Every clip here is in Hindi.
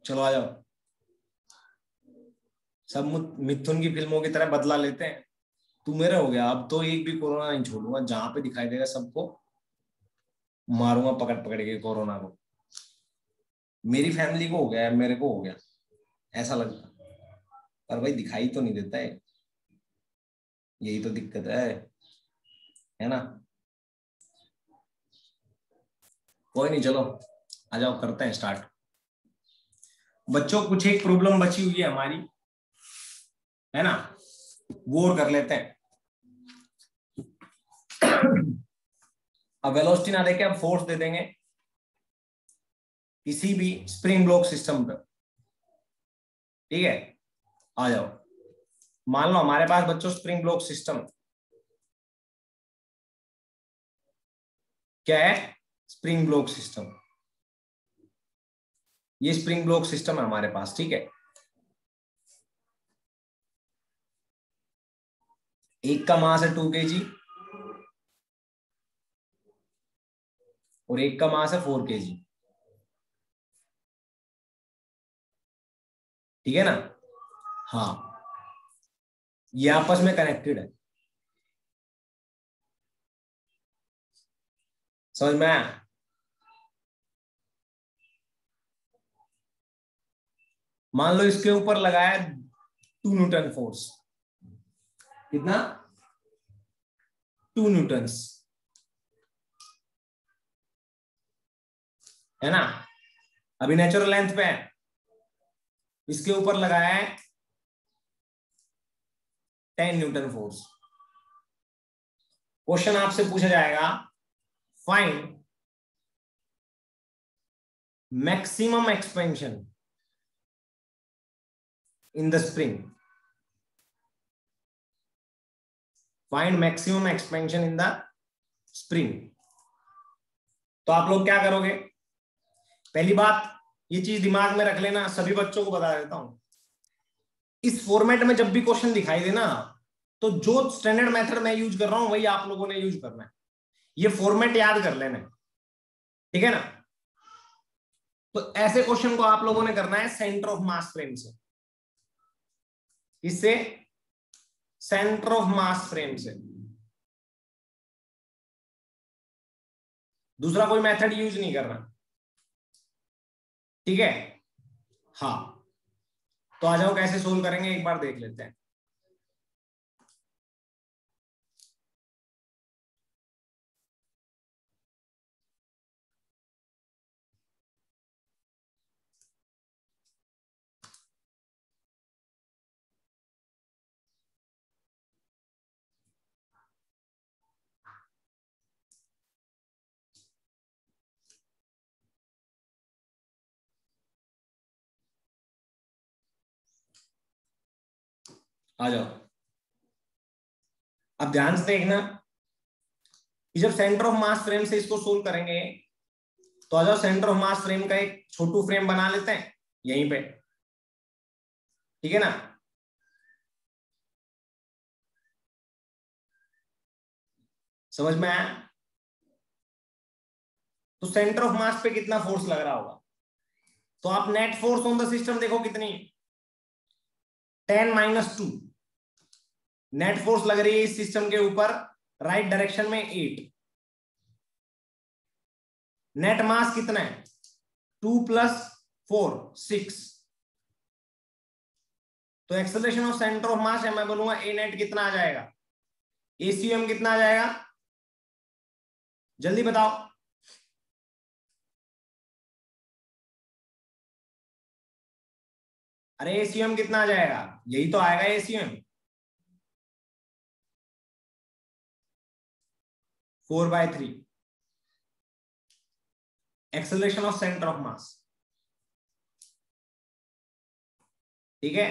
चलो आ जाओ, सब मिथुन की फिल्मों की तरह बदला लेते हैं। तू मेरा हो गया, अब तो एक भी कोरोना नहीं छोड़ूंगा, जहां पे दिखाई देगा सबको मारूंगा पकड़ पकड़ के कोरोना को। मेरी फैमिली को हो गया है, मेरे को हो गया ऐसा लगता, पर भाई दिखाई तो नहीं देता है, यही तो दिक्कत है ना। कोई नहीं, चलो आ जाओ करते हैं स्टार्ट। बच्चों कुछ एक प्रॉब्लम बची हुई है हमारी, है ना, वो और कर लेते हैं। अब वेलोसिटी ना देके अब फोर्स दे देंगे किसी भी स्प्रिंग ब्लॉक सिस्टम पर। ठीक है, आ जाओ। मान लो हमारे पास बच्चों स्प्रिंग ब्लॉक सिस्टम क्या है, स्प्रिंग ब्लॉक सिस्टम, ये स्प्रिंग ब्लॉक सिस्टम है हमारे पास। ठीक है, एक का मास है 2 kg और एक का मास है 4 kg। ठीक है ना, हाँ, ये आपस में कनेक्टेड है, समझ में आया। मान लो इसके ऊपर लगाया 2 न्यूटन फोर्स, कितना, 2 न्यूटन, है ना। अभी नेचुरल लेंथ पे है, इसके ऊपर लगाया है 10 न्यूटन फोर्स। क्वेश्चन आपसे पूछा जाएगा, find maximum expansion in the spring, find maximum expansion in the spring. तो आप लोग क्या करोगे, पहली बात ये चीज दिमाग में रख लेना, सभी बच्चों को बता देता हूं, इस फॉर्मेट में जब भी क्वेश्चन दिखाई देना तो जो स्टैंडर्ड मेथड मैं यूज कर रहा हूं वही आप लोगों ने यूज करना है, ये फॉर्मेट याद कर लेना, ठीक है ना। तो ऐसे क्वेश्चन को आप लोगों ने करना है सेंटर ऑफ मास फ्रेम से, इससे सेंटर ऑफ मास फ्रेम से, दूसरा कोई मेथड यूज नहीं करना, ठीक है। हाँ, तो आ जाओ कैसे सोल्व करेंगे एक बार देख लेते हैं। आ जाओ, अब ध्यान से देखना कि जब सेंटर ऑफ मास फ्रेम से इसको सोल्व करेंगे तो आ जाओ सेंटर ऑफ मास फ्रेम का एक छोटू फ्रेम बना लेते हैं यहीं पे, ठीक है ना। समझ में आया, तो सेंटर ऑफ मास पे कितना फोर्स लग रहा होगा, तो आप net force on the system देखो कितनी, 10 - 2 नेट फोर्स लग रही है इस सिस्टम के ऊपर, राइट डायरेक्शन में 8। नेट मास कितना है, 2 + 4 6। तो acceleration of centre of mass है, मैं बोलूंगा ए नेट कितना आ जाएगा, एसीएम कितना आ जाएगा, जल्दी बताओ। अरे एसीएम कितना आ जाएगा, यही तो आएगा ACM, 4/3 acceleration of centre of मास, ठीक है।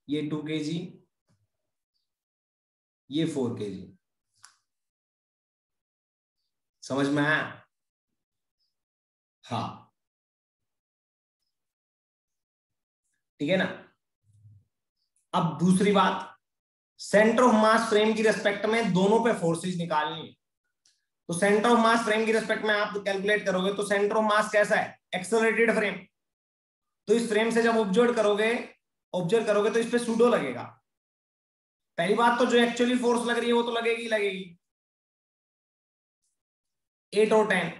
ये 2 kg, ये 4 kg, समझ में आया। हाँ, ठीक है ना। अब दूसरी बात, सेंटर ऑफ मास फ्रेम की रेस्पेक्ट में दोनों पे फोर्सेस निकालनी है। तो सेंटर ऑफ मास फ्रेम की रेस्पेक्ट में आप कैलकुलेट करोगे तो सेंटर ऑफ मास कैसा है, एक्सेलरेटेड फ्रेम। तो इस फ्रेम से जब ऑब्जर्व करोगे तो इस पे सूडो लगेगा। पहली बात तो जो एक्चुअली फोर्स लग रही है वो तो लगेगी 8 और 10,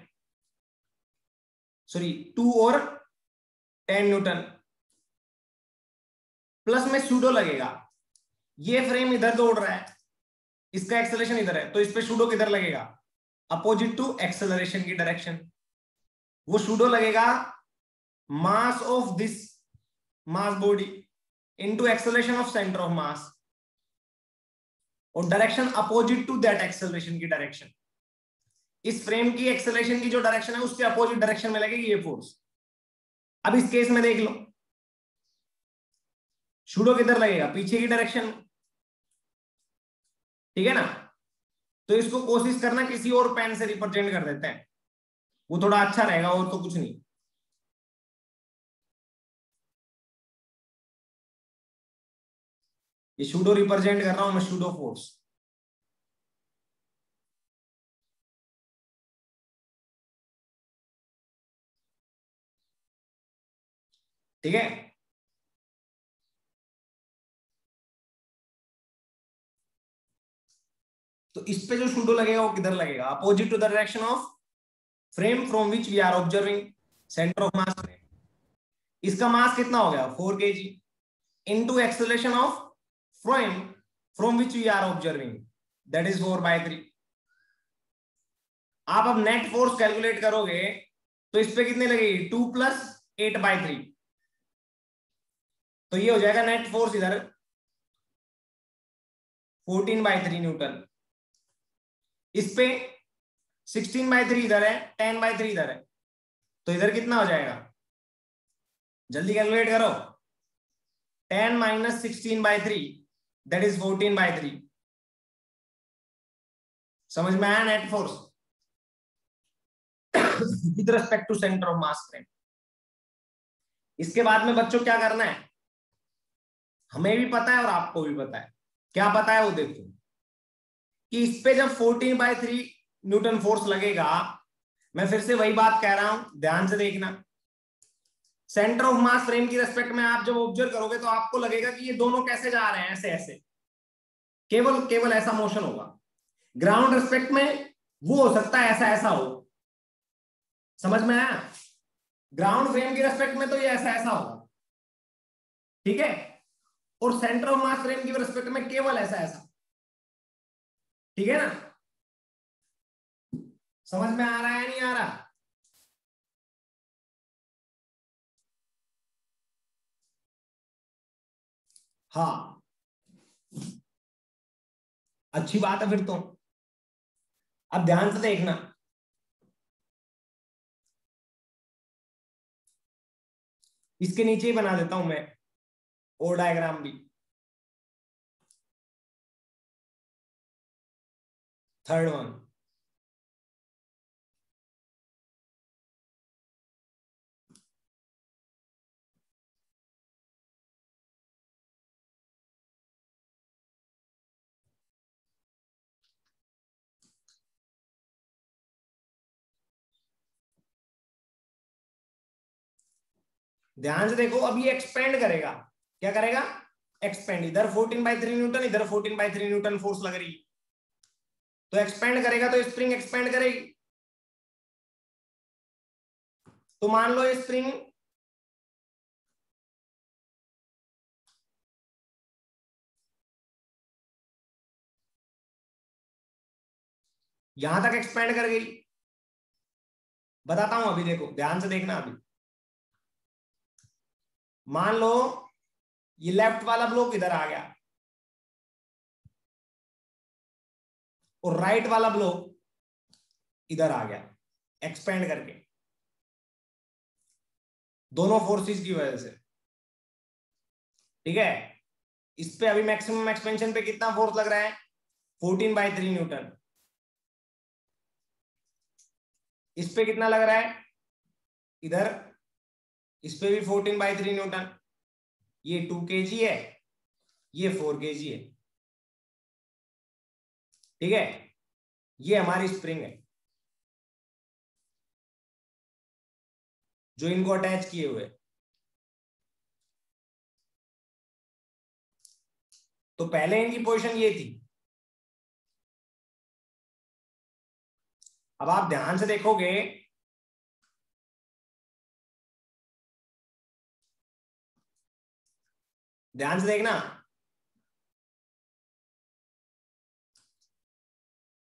सॉरी 2 और 10 न्यूटन, प्लस में सूडो लगेगा। ये फ्रेम इधर दौड़ रहा है, इसका एक्सेलरेशन इधर है, तो इस पे सूडो किधर लगेगा, अपोजिट टू एक्सेलरेशन की डायरेक्शन। वो सूडो लगेगा mass of this mass body into acceleration of centre of mass, और direction opposite to that acceleration की डायरेक्शन। इस फ्रेम की एक्सेलरेशन की जो डायरेक्शन है उसके अपोजिट डायरेक्शन में लगेगी ये फोर्स। अब इस केस में देख लो, सूडो किधर लगेगा, पीछे की डायरेक्शन, ठीक है ना। तो इसको कोशिश करना किसी और पेन से रिप्रेजेंट कर देते हैं, वो थोड़ा अच्छा रहेगा, और तो कुछ नहीं। ये सूडो रिप्रेजेंट कर रहा हूं मैं, सूडो फोर्स। ठीक है, तो इस पे जो सूडो लगेगा वो किधर लगेगा, opposite to the direction of frame from which we are observing centre of mass frame. इसका मास कितना हो गया 4 kg into acceleration of frame from which we are observing, that is 4/3। आप अब नेट फोर्स कैलकुलेट करोगे तो इस पे कितने लगेगी, 2 + 8/3। तो ये हो जाएगा नेट फोर्स इधर 14/3 न्यूटन। इस पे 16/3 इधर है, 10/3 इधर है, तो इधर कितना हो जाएगा, जल्दी कैलकुलेट करो। 10 - 16/3 दैट इज 14/3। समझ में आया net force with respect to centre of mass frame. इसके बाद में बच्चों क्या करना है, हमें भी पता है और आपको भी पता है। क्या पता है वो देखो, कि इस पे जब 14/3 न्यूटन फोर्स लगेगा, मैं फिर से वही बात कह रहा हूं, ध्यान से देखना। सेंटर ऑफ मास फ्रेम की रेस्पेक्ट में आप जब ऑब्जर्व करोगे तो आपको लगेगा कि ये दोनों कैसे जा रहे हैं, ऐसे ऐसे, केवल ऐसा मोशन होगा। ग्राउंड रेस्पेक्ट में वो हो सकता है ऐसा ऐसा हो, समझ में आया। ग्राउंड फ्रेम की रेस्पेक्ट में तो ये ऐसा ऐसा होगा, ठीक है, और सेंटर ऑफ मास फ्रेम की रेस्पेक्ट में केवल ऐसा ऐसा, ठीक है ना। समझ में आ रहा है नहीं आ रहा, हाँ अच्छी बात है फिर तो। अब ध्यान से देखना, इसके नीचे ही बना देता हूं मैं और डायग्राम भी। थर्ड वन, ध्यान से देखो। अब ये एक्सपेंड करेगा, क्या करेगा, एक्सपेंड। इधर 14/3 न्यूटन, इधर 14/3 न्यूटन फोर्स लग रही, तो एक्सपेंड करेगा तो स्प्रिंग एक्सपेंड करेगी। तो मान लो ये स्प्रिंग यहां तक एक्सपेंड कर गई, बताता हूं अभी, देखो ध्यान से देखना। अभी मान लो ये लेफ्ट वाला ब्लॉक इधर आ गया और राइट वाला ब्लॉक इधर आ गया, एक्सपेंड करके, दोनों फोर्सेस की वजह से, ठीक है। इस पे अभी मैक्सिमम एक्सपेंशन पे कितना फोर्स लग रहा है, 14/3 न्यूटन। इस पे कितना लग रहा है, इधर इस पे भी 14/3 न्यूटन। ये 2 kg है, ये 4 kg है। ठीक है, ये हमारी स्प्रिंग है जो इनको अटैच किए हुए। तो पहले इनकी पोजीशन ये थी। अब आप ध्यान से देखोगे, ध्यान से देखना,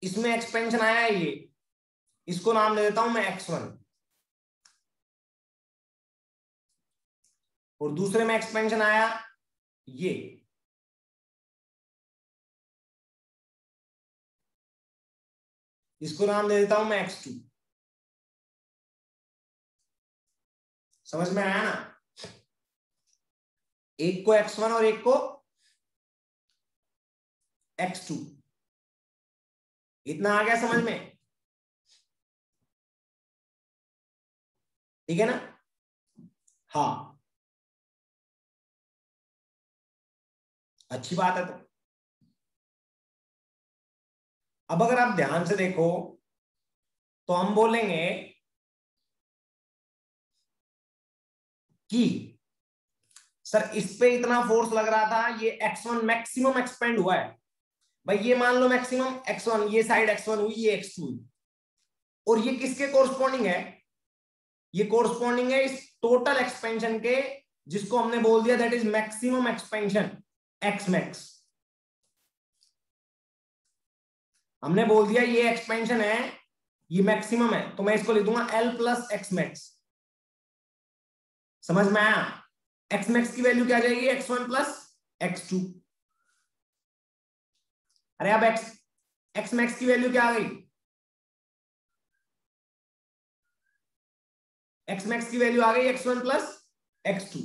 इसमें एक्सपेंशन आया है ये, इसको नाम दे देता हूं मैं x1, और दूसरे में एक्सपेंशन आया ये, इसको नाम दे देता हूं मैं x2। समझ में आया ना? एक को x1 और एक को x2, इतना आ गया समझ में? ठीक है ना? हाँ, अच्छी बात है। तो अब अगर आप ध्यान से देखो तो हम बोलेंगे कि सर इस पे इतना फोर्स लग रहा था, ये x1 मैक्सिमम एक्सपेंड हुआ है। भाई ये मान लो मैक्सिमम x1, ये साइड x1 हुई, ये x2 हुई, और ये किसके कोरस्पॉन्डिंग है? ये कोरस्पॉन्डिंग है इस टोटल एक्सपेंशन के, जिसको हमने बोल दिया that is maximum expansion x max. हमने बोल दिया ये एक्सपेंशन है, ये मैक्सिमम है, तो मैं इसको लिख दूंगा L प्लस एक्स मैक्स। समझ में आया? एक्स मैक्स की वैल्यू क्या आ जाएगी? x1 प्लस x2। अरे अब एक्स मैक्स की वैल्यू क्या आ गई? एक्स मैक्स की वैल्यू आ गई x1 प्लस x2।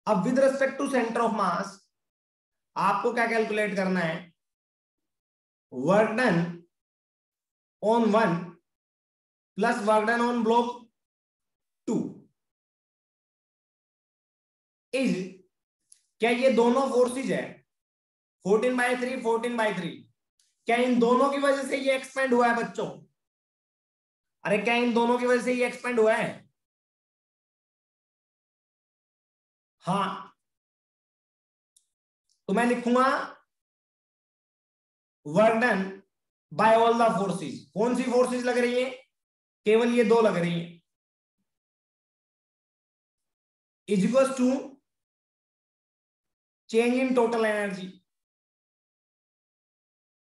अब with respect to centre of mass आपको क्या कैलकुलेट करना है? Work done on 1 plus work done on block 2 is, क्या ये दोनों फोर्सेज है 14/3 14/3, क्या इन दोनों की वजह से ये एक्सपेंड हुआ है बच्चों? अरे क्या इन दोनों की वजह से ये एक्सपेंड हुआ है? हाँ, तो मैं लिखूंगा work done bye all the forces. कौन सी फोर्सेज लग रही है? केवल ये दो लग रही है, is equal to change in total energy.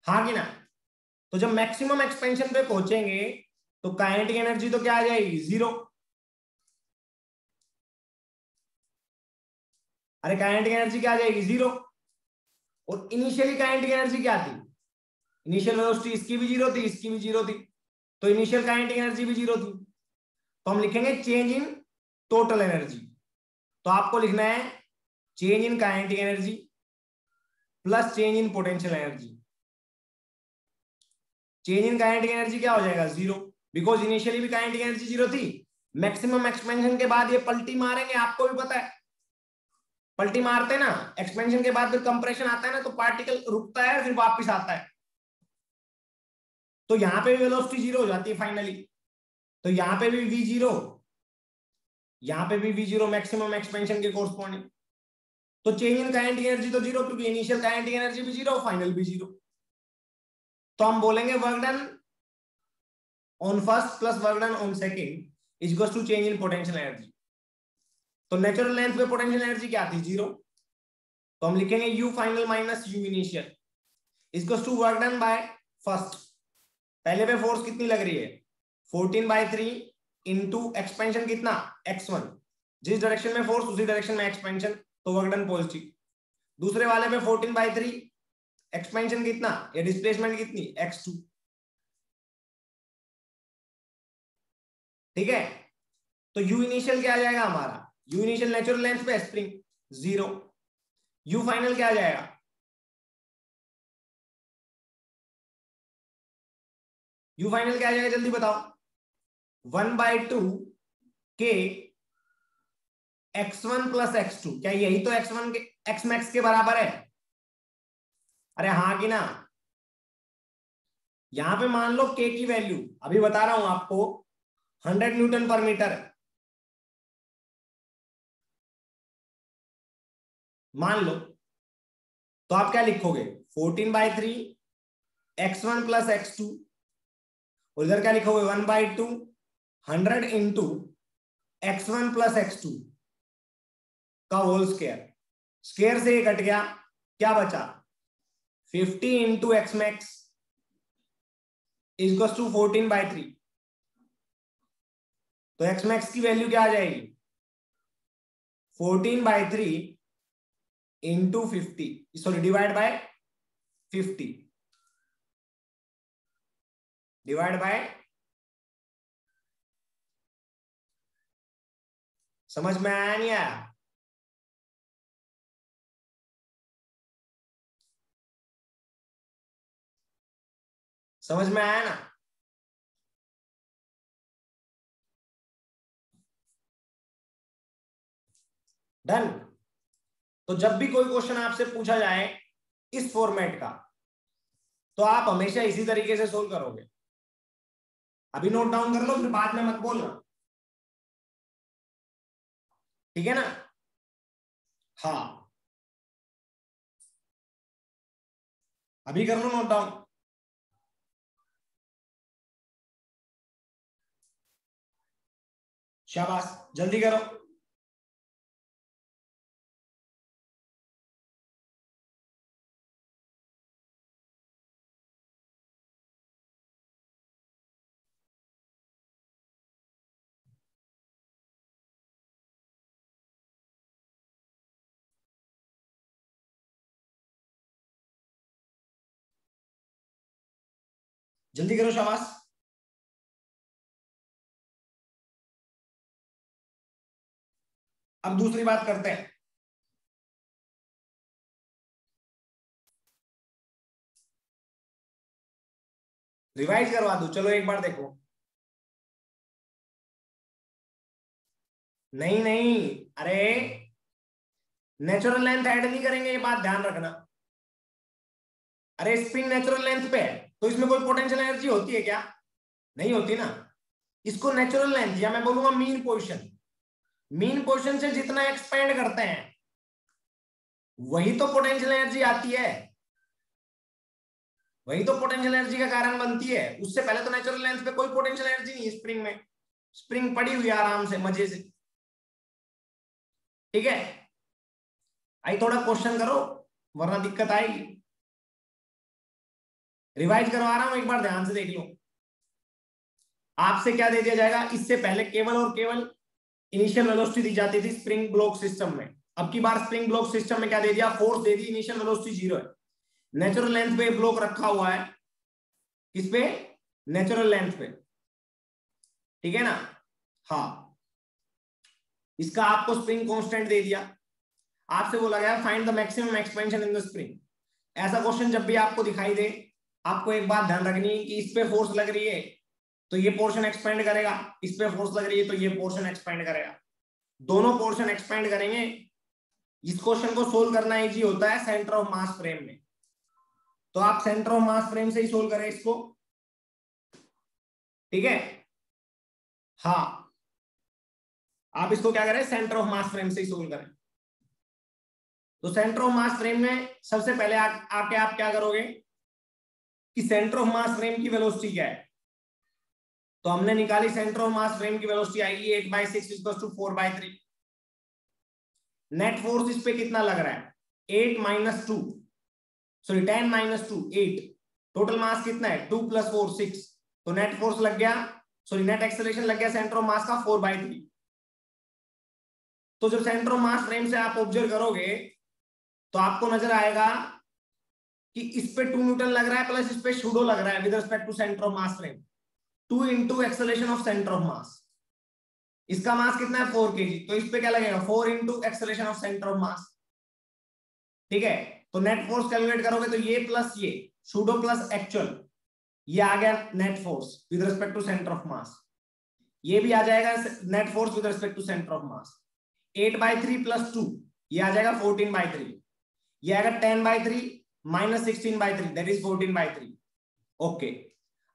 हाँ कि ना? तो जब मैक्सिमम एक्सपेंशन पे पहुंचेंगे तो काइनेटिक एनर्जी तो क्या आ जाएगी? 0। अरे काइनेटिक एनर्जी क्या आ जाएगी? 0। और इनिशियली काइनेटिक एनर्जी क्या थी? इनिशियल वेलोसिटी इसकी भी 0 थी, इसकी भी 0 थी, तो इनिशियल काइनेटिक एनर्जी भी 0 थी। तो हम लिखेंगे चेंज इन टोटल एनर्जी। तो आपको लिखना है change in kinetic energy plus change in potential energy. Change in kinetic energy क्या हो जाएगा? 0, बिकॉज इनिशियली भी काइनेटिक एनर्जी 0 थी। मैक्सिमम एक्सपेंशन के बाद ये पलटी मारेंगे, आपको भी पता है पलटी मारते हैं ना, एक्सपेंशन के बाद फिर कंप्रेशन आता है ना, तो पार्टिकल रुकता है फिर वापस आता है। तो यहां पे भी वेलोसिटी 0 हो जाती है फाइनली, तो यहां पे भी v0, यहां पे भी v0 मैक्सिमम एक्सपेंशन के कोरस्पॉन्डिंग। तो चेंज इन काइनेटिक एनर्जी तो 0, क्योंकि इनिशियल काइनेटिक एनर्जी भी 0, फाइनल भी 0। तो हम बोलेंगे work done on first plus work done on second is equal to change in potential energy. तो नेचुरल लेंथ पे पोटेंशियल एनर्जी क्या थी? 0। तो हम लिखेंगे U final minus U initial is equal to work done by first. पहले पे फोर्स कितनी लग रही है? 14/3 इंटू एक्सपेंशन कितना? x1। जिस डायरेक्शन में फोर्स उसी डायरेक्शन में एक्सपेंशन, तो वर्क डन पॉजिटिव। दूसरे वाले पे 14/3 एक्सपेंशन कितना या डिस्प्लेसमेंट कितनी? x2। ठीक है, तो u इनिशियल क्या आ जाएगा हमारा? u इनिशियल नेचुरल लेंथ पे स्प्रिंग 0, u फाइनल क्या आ जाएगा? u फाइनल क्या आ जाएगा जल्दी बताओ? 1/2 के x1 प्लस x2। क्या यही तो x1 के x मैक्स के बराबर है? अरे हाँ कि ना। यहां पे मान लो के की वैल्यू अभी बता रहा हूं आपको 100 न्यूटन पर मीटर है, मान लो। तो आप क्या लिखोगे 14/3 x1 प्लस x2, और इधर क्या लिखोगे 1/2 100 इंटू x1 प्लस x2 का होल स्क्वायर। स्क्वायर से ये कट गया, क्या बचा 50 into x max is to 14/3। तो एक्स मैक्स की वैल्यू क्या आ जाएगी 14/3 into 50, sorry divide by 50, divide by, समझ में आया नहीं आया? समझ में आया ना? डन। तो जब भी कोई क्वेश्चन आपसे पूछा जाए इस फॉर्मेट का, तो आप हमेशा इसी तरीके से सोल्व करोगे। अभी नोट डाउन कर लो, फिर बाद में मत बोलना, ठीक है ना? हाँ, अभी कर लो नोट डाउन। शाबाश, जल्दी करो। जल्दी करो, शाबाश। अब दूसरी बात करते हैं। रिवाइज करवा दूं, चलो एक बार देखो। नहीं नहीं, अरे नेचुरल लेंथ ऐड नहीं करेंगे, ये बात ध्यान रखना। अरे स्प्रिंग नेचुरल लेंथ पे है, तो इसमें कोई पोटेंशियल एनर्जी होती है क्या? नहीं होती ना। इसको नेचुरल लेंथ या मैं बोलूंगा मीन पोजीशन, मीन पोजीशन से जितना एक्सपेंड करते हैं वही तो पोटेंशियल एनर्जी आती है, वही तो पोटेंशियल एनर्जी का कारण बनती है। उससे पहले तो नेचुरल लेंथ पे कोई पोटेंशियल एनर्जी नहीं है स्प्रिंग में, स्प्रिंग पड़ी हुई है आराम से मजे से, ठीक है? आई थोड़ा क्वेश्चन करो वरना दिक्कत आएगी। रिवाइज करवा रहा हूं, एक बार ध्यान से देख लो। आपसे क्या दे दिया जाएगा, इससे पहले केवल और केवल इनिशियल वेलोसिटी दी जाती थी स्प्रिंग ब्लॉक सिस्टम में। अब की बार स्प्रिंग ब्लॉक सिस्टम में क्या दे दिया, फोर्स दे दी, इनिशियल वेलोसिटी 0 है। नेचुरल लेंथ पे ब्लॉक रखा हुआ है, किस पे, नेचुरल लेंथ पे, ठीक है ना? हाँ, इसका आपको स्प्रिंग कांस्टेंट दे दिया। आपसे बोला गया find the maximum expansion in the spring. ऐसा क्वेश्चन जब भी आपको दिखाई दे, आपको एक बात ध्यान रखनी है कि इस पे फोर्स लग रही है तो ये पोर्शन एक्सपेंड करेगा, इस पे फोर्स लग रही है तो ये पोर्शन एक्सपेंड करेगा, दोनों पोर्शन एक्सपेंड करेंगे। इस क्वेश्चन को सोल्व करना इजी होता है सेंटर ऑफ मास फ्रेम में, तो आप सेंटर ऑफ मास फ्रेम से ही सोल्व करें इसको, ठीक है? हाँ, आप इसको क्या करें, सेंटर ऑफ मास फ्रेम से ही सोल्व करें। तो सेंटर ऑफ मास फ्रेम में सबसे पहले आके आप क्या करोगे कि सेंटर ऑफ मास फ्रेम की वेलोसिटी क्या है। तो हमने निकाली सेंटर ऑफ मास फ्रेम की वेलोसिटी आएगी 8/6 इक्वल्स टू 4/3। नेट फोर्स इस पे कितना लग रहा है 8 - 2, सॉरी 10 - 2 8, टोटल मास कितना है 2 + 4 6, तो नेट फोर्स लग गया, सॉरी नेट एक्सेलरेशन लग गया सेंटर ऑफ मास का 4/3। तो जब सेंटर ऑफ मास फ्रेम से आप ऑब्जर्व करोगे तो आपको नजर आएगा कि इस पे 2 न्यूटन लग रहा है प्लस इस पे सूडो लग रहा है with respect to centre of mass frame, 2 into acceleration of centre of mass. इसका मास कितना है 4 kg, तो इस पे क्या लगेगा 4 into acceleration of centre of मास, ठीक है? तो नेट फोर्स कैलकुलेट करोगे तो ये प्लस ये सूडो प्लस एक्चुअल, ये आ गया net force with respect to centre of mass, ये भी आ जाएगा net force with respect to centre of mass. 8/3 + 2 ये आ जाएगा 14/3, ये आएगा 10/3 -16/3 दैट इज 14/3। ओके,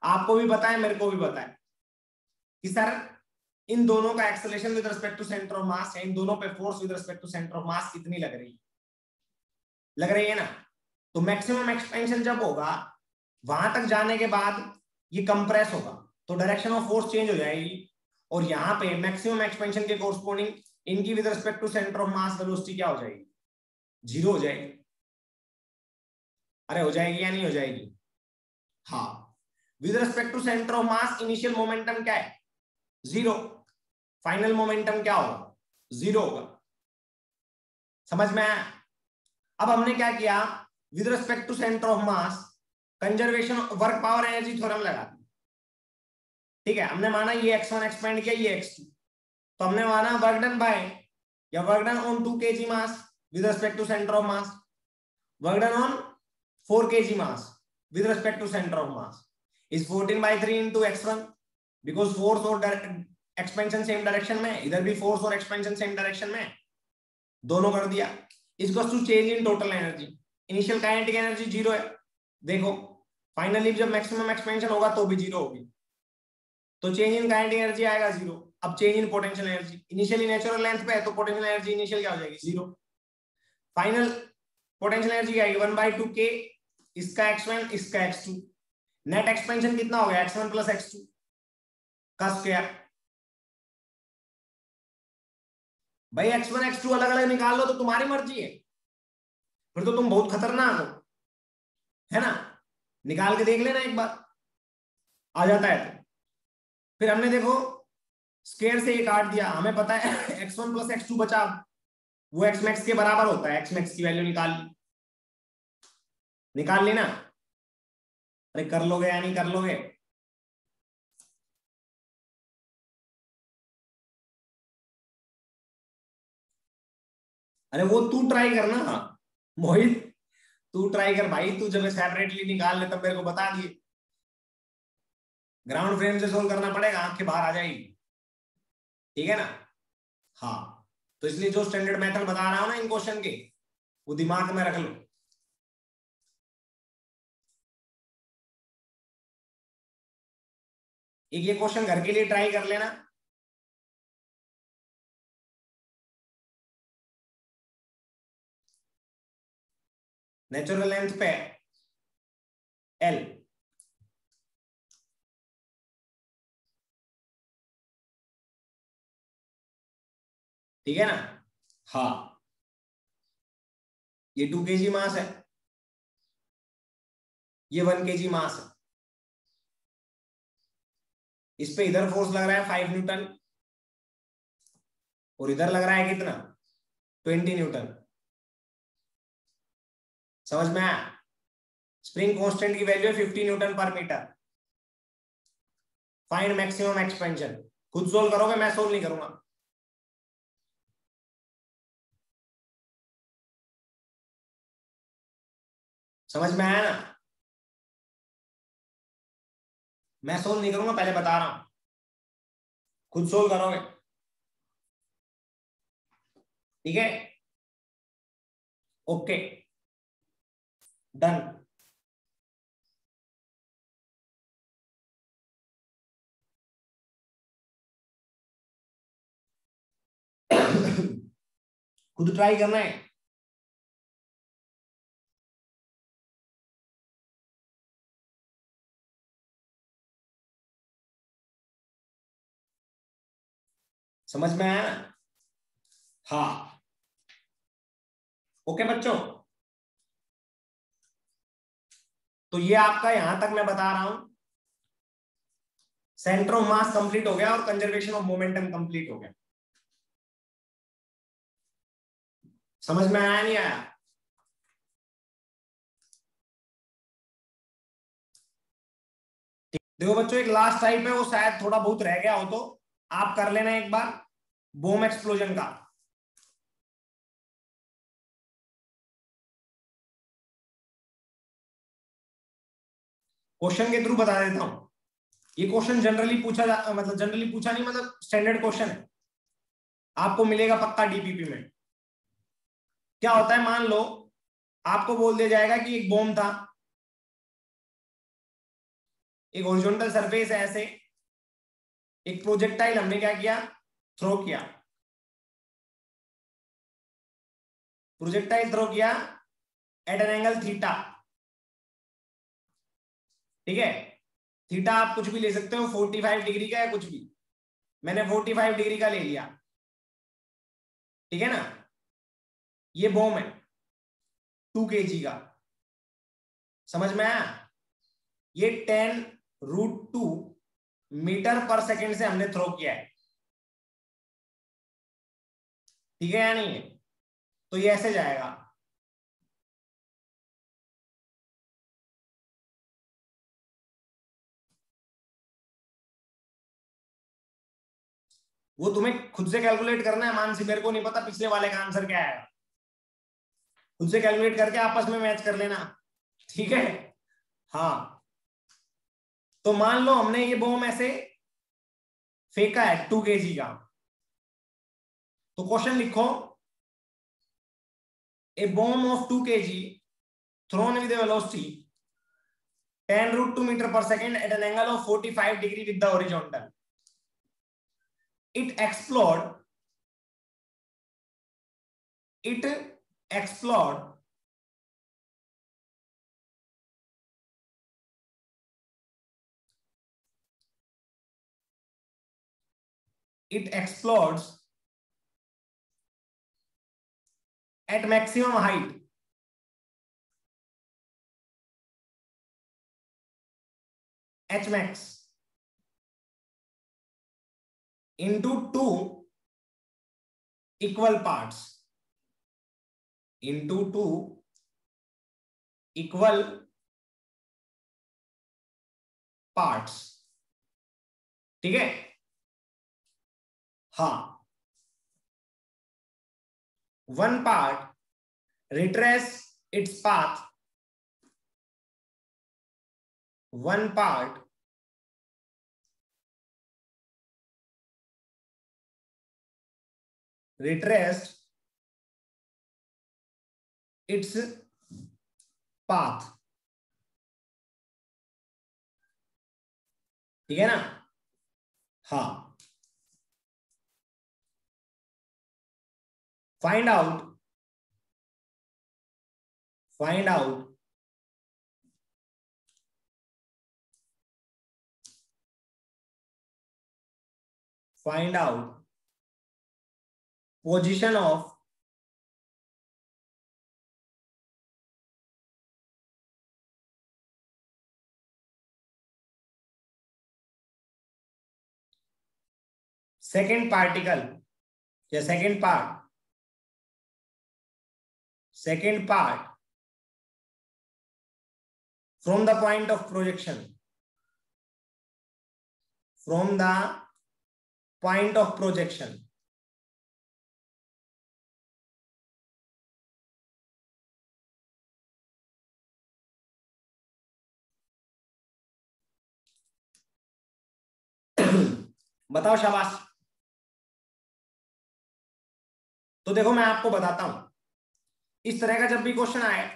आपको भी पता है मेरे को भी पता है कि सर इन दोनों का acceleration with respect to centre of mass है, इन दोनों पे force with respect to centre of mass कितनी लग रही है ना। तो मैक्सिमम एक्सपेंशन जब होगा वहां तक जाने के बाद ये कंप्रेस होगा तो डायरेक्शन ऑफ फोर्स चेंज हो जाएगी, और यहाँ पे मैक्सिमम एक्सपेंशन के कोरस्पोंडिंग इनकी with respect to centre of mass velocity क्या हो जाएगी, 0 हो जाएगी। अरे हो जाएगी या नहीं हो जाएगी? हाँ, with respect to centre of mass initial momentum क्या है, 0। फाइनल मोमेंटम क्या होगा, 0 होगा। समझ में आया? अब हमने क्या किया, with respect to centre of mass conservation work power energy theorem लगा दी। ठीक है, हमने माना ये x1 एक्सपेंड किया, ये x2, तो हमने माना वर्क डन बाय या work done on 2 kg mass with respect to centre of mass, work done on 4 kg mass with respect to center of mass is 14/3 into x1 because force और expansion same direction में, इधर भी force और expansion same direction में, दोनों कर दिया। इसको to change in total energy, initial kinetic energy 0 है, देखो फाइनली जब मैक्सिमम एक्सपेंशन होगा तो भी 0 होगी, तो चेंज इन काइनेटिक एनर्जी आएगा 0। अब change in potential energy, initially natural length पे है तो पोटेंशियल एनर्जी इनिशियल क्या हो जाएगी, 0। फाइनल पोटेंशियल एनर्जी क्या आएगी, 1/2 k, इसका x1 इसका x2, नेट एक्सपेंशन कितना हो गया, x1 प्लस x2 का स्क्वायर। भाई x1 x2 अलग अलग निकाल लो तो तुम्हारी मर्जी है, फिर तो तुम बहुत खतरनाक हो, है ना। निकाल के देख लेना एक बार, आ जाता है तो। फिर हमने देखो स्क्वायर से ये काट दिया, हमें पता है x1 प्लस x2 बचा, वो x मैक्स के बराबर होता है, x मैक्स की वैल्यू निकाल ली ना। अरे कर लोगे या नहीं कर लोगे? अरे वो तू ट्राई करना मोहित, तू ट्राई कर भाई, तू जब सेपरेटली निकाल ले तब मेरे को बता दिए। ग्राउंड फ्रेम से सोल्व करना पड़ेगा, आंखें बाहर आ जाएगी, ठीक है ना। हाँ, तो इसलिए जो स्टैंडर्ड मेथड बता रहा हूं ना इन क्वेश्चन के, वो दिमाग में रख लो। एक ये क्वेश्चन घर के लिए ट्राई कर लेना। नेचुरल लेंथ पे L, ठीक है ना। हाँ, ये 2 kg मास है, ये 1 kg मास है, इस पे इधर फोर्स लग रहा है 5 न्यूटन और इधर लग रहा है कितना, 20 न्यूटन। समझ में आया? स्प्रिंग कांस्टेंट की वैल्यू है 50 न्यूटन पर मीटर। फाइंड मैक्सिमम एक्सपेंशन, खुद सोल्व करोगे, मैं सोल्व नहीं करूंगा। समझ में आया ना? मैं सोल्व नहीं करूंगा, पहले बता रहा हूं, खुद सोल्व करोगे, ठीक है। Okay done. खुद ट्राई करना है। समझ में आया ना? हाँ, ओके बच्चों, तो ये आपका यहां तक मैं बता रहा हूं, सेंटर ऑफ मास कंप्लीट हो गया और कंजर्वेशन ऑफ मोमेंटम कंप्लीट हो गया। समझ में आया नहीं आया? देखो बच्चों, एक लास्ट टाइप है, वो शायद थोड़ा बहुत रह गया हो तो आप कर लेना एक बार, बॉम्ब एक्सप्लोजन का। क्वेश्चन के थ्रू बता देता हूं, ये क्वेश्चन जनरली पूछा मतलब जनरली पूछा नहीं, मतलब स्टैंडर्ड क्वेश्चन है, आपको मिलेगा पक्का डीपीपी में। क्या होता है, मान लो आपको बोल दिया जाएगा कि एक बॉम्ब था, एक हॉरिजॉन्टल सरफेस है ऐसे, एक प्रोजेक्टाइल हमने क्या किया, थ्रो किया, प्रोजेक्टाइल थ्रो किया एट एन एंगल थीटा, ठीक है। थीटा आप कुछ भी ले सकते हो, 45 डिग्री का या कुछ भी, मैंने 45 डिग्री का ले लिया, ठीक है ना। ये बॉम्ब है 2 kg का, समझ में आया। ये 10√2 मीटर पर सेकेंड से हमने थ्रो किया है, ठीक है या नहीं है। तो ये ऐसे जाएगा, वो तुम्हें खुद से कैलकुलेट करना है मानसी, मेरे को नहीं पता पिछले वाले का आंसर क्या है, खुद से कैलकुलेट करके आपस में मैच कर लेना, ठीक है। हाँ, तो मान लो हमने ये बॉम्ब ऐसे फेंका है 2 kg का, तो क्वेश्चन लिखो, a bomb of 2 kg thrown with velocity 10√2 metre पर second at an angle of 45 degree with the horizontal, it explode it explodes at maximum height h max into 2 equal parts, into 2 equal parts, ठीक है। हाँ, one part retrace its path, one part retraced its path, ठीक है ना। हाँ, find out position of second particle या second part from the point of projection, from the point of projection, बताओ शाबाश। तो देखो मैं आपको बताता हूं, इस तरह का जब भी क्वेश्चन आए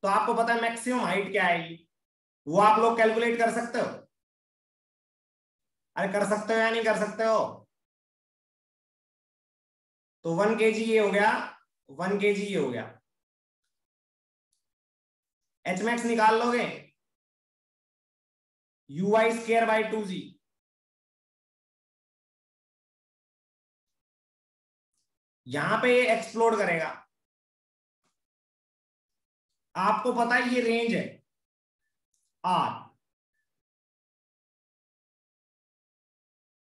तो आपको पता है मैक्सिमम हाइट क्या आएगी, वो आप लोग कैलकुलेट कर सकते हो। अरे कर सकते हो या नहीं कर सकते हो। तो 1 kg ये हो गया, 1 kg ये हो गया, एच मैक्स निकाल लोगे uy²/2g, यहां पे ये एक्सप्लोड करेगा, आपको पता है ये रेंज है आर।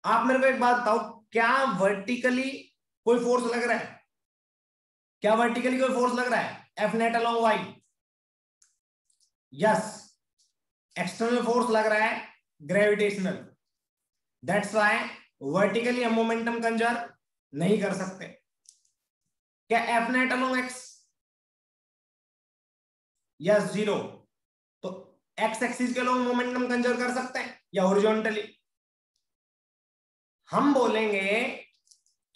आप मेरे को एक बात बताओ, क्या वर्टिकली कोई फोर्स लग रहा है, क्या वर्टिकली कोई फोर्स लग रहा है, F net along y, yes. External force लग रहा है ग्रेविटेशनल, दैट्स व्हाई वर्टिकली हम मोमेंटम कंजर्व नहीं कर सकते। क्या F net along x, yes 0। तो एक्स एक्सिस के अलोंग मोमेंटम कंजर्व कर सकते हैं या हॉरिजॉन्टली। हम बोलेंगे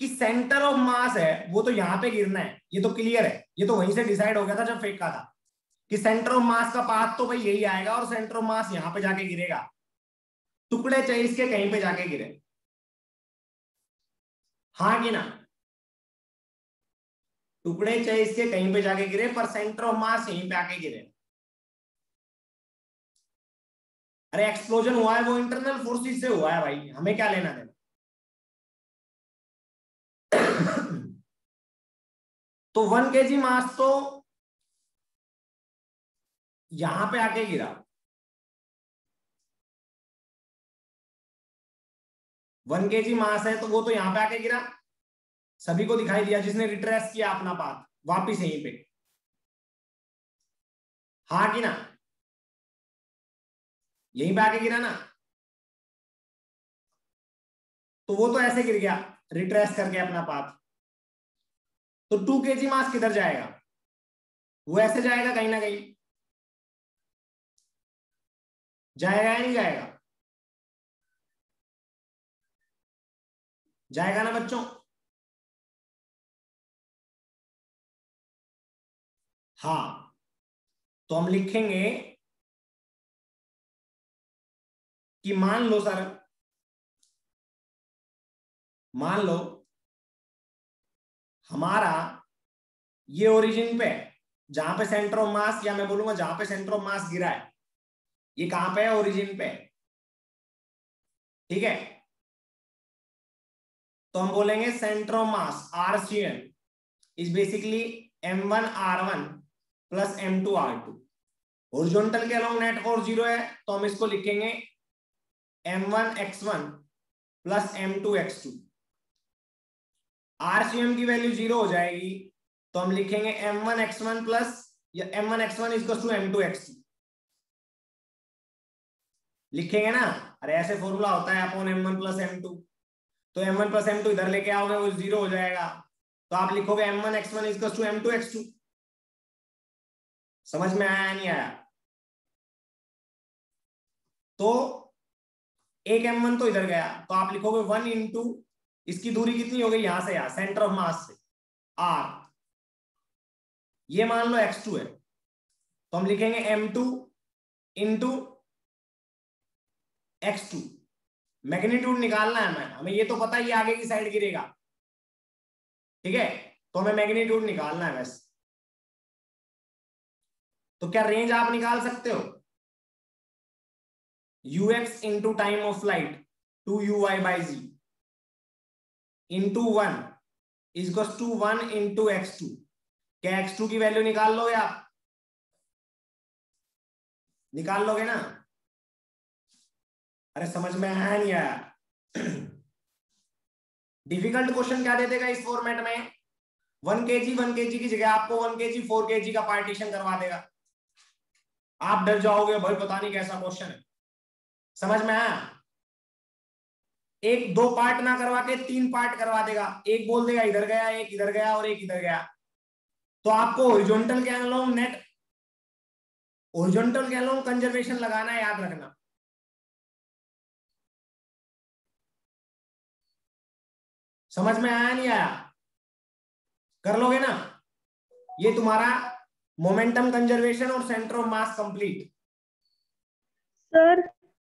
कि सेंटर ऑफ मास है वो तो यहां पे गिरना है, ये तो क्लियर है, ये तो वहीं से डिसाइड हो गया था जब फेंका था कि सेंटर ऑफ मास का पाथ तो भाई यही आएगा और सेंटर ऑफ मास यहां पे जाके गिरेगा, टुकड़े चाहिए इसके कहीं पे जाके गिरे, हाँ कि ना? टुकड़े चाहिए इसके कहीं पे जाके गिरे पर सेंटर ऑफ मास यहीं पे आके गिरे। अरे एक्सप्लोजन हुआ है वो इंटरनल फोर्सेस से हुआ है भाई, हमें क्या लेना देना। तो 1 kg मास तो यहां पे आके गिरा, 1 kg मास है तो वो तो यहां पे आके गिरा, सभी को दिखाई दिया जिसने रिट्रेस किया अपना पाथ वापिस यहीं पे, हाँ कि ना? यहीं पे आके गिरा ना, तो वो तो ऐसे गिर गया रिट्रेस करके अपना पाथ। तो 2 kg मास किधर जाएगा? वो ऐसे जाएगा कहीं ना कहीं, जाएगा या नहीं जाएगा? जाएगा ना बच्चों? हाँ, तो हम लिखेंगे कि मान लो सर, मान लो हमारा ये ओरिजिन पे जहां पे सेंटर ऑफ मास, या मैं बोलूंगा जहां पे सेंटर ऑफ मास गिरा है, ये कहां पे है? ओरिजिन पे, ठीक है? तो हम बोलेंगे centre of mass RCM is basically M1R1 plus M2R2। Horizontal के अलोंग नेट फोर्स 0 है तो हम इसको लिखेंगे M1x1 प्लस M2x2। RCM की वैल्यू 0 हो जाएगी तो हम लिखेंगे M1x1 प्लस, या M1x1 इज टू M2x2 लिखेंगे ना। अरे ऐसे फॉर्मूला होता है अपॉन M1 प्लस M2, तो M1 प्लस M2 इधर लेके आओगे वो 0 हो जाएगा, तो आप लिखोगे M1x1 इज टू M2x2। समझ में आया नहीं आया? तो एक M1 तो इधर गया तो आप लिखोगे 1 इंटू, इसकी दूरी कितनी हो गई यहां से, यहां सेंटर ऑफ मास से R, ये मान लो x2 है तो हम लिखेंगे M2 इंटू x2। मैग्नीट्यूड निकालना है हमें ये तो पता ही आगे की साइड गिरेगा, ठीक है? तो हमें मैग्नीट्यूड निकालना है वैसे। तो क्या रेंज आप निकाल सकते हो? ux into time of flight 2uy/z into 1 is to 1 into x2। क्या x2 की वैल्यू निकाल लोगे आप? निकाल लोगे ना? अरे समझ में आया नहीं आया? डिफिकल्ट क्वेश्चन क्या दे देगा इस फॉर्मेट में? 1 kg की जगह आपको 1 kg 4 kg का पार्टीशन करवा देगा, आप डर जाओगे भाई पता नहीं कैसा क्वेश्चन है। समझ में आया? एक दो पार्ट ना करवा के 3 पार्ट करवा देगा, एक बोल देगा इधर गया, एक इधर गया और एक इधर गया। तो आपको हॉरिजॉन्टल के अलोंग नेट, हॉरिजॉन्टल के अलोंग कंजर्वेशन लगाना है, याद रखना। समझ में आया नहीं आया? कर लोगे ना? ये तुम्हारा मोमेंटम कंजर्वेशन और centre of mass complete. Sir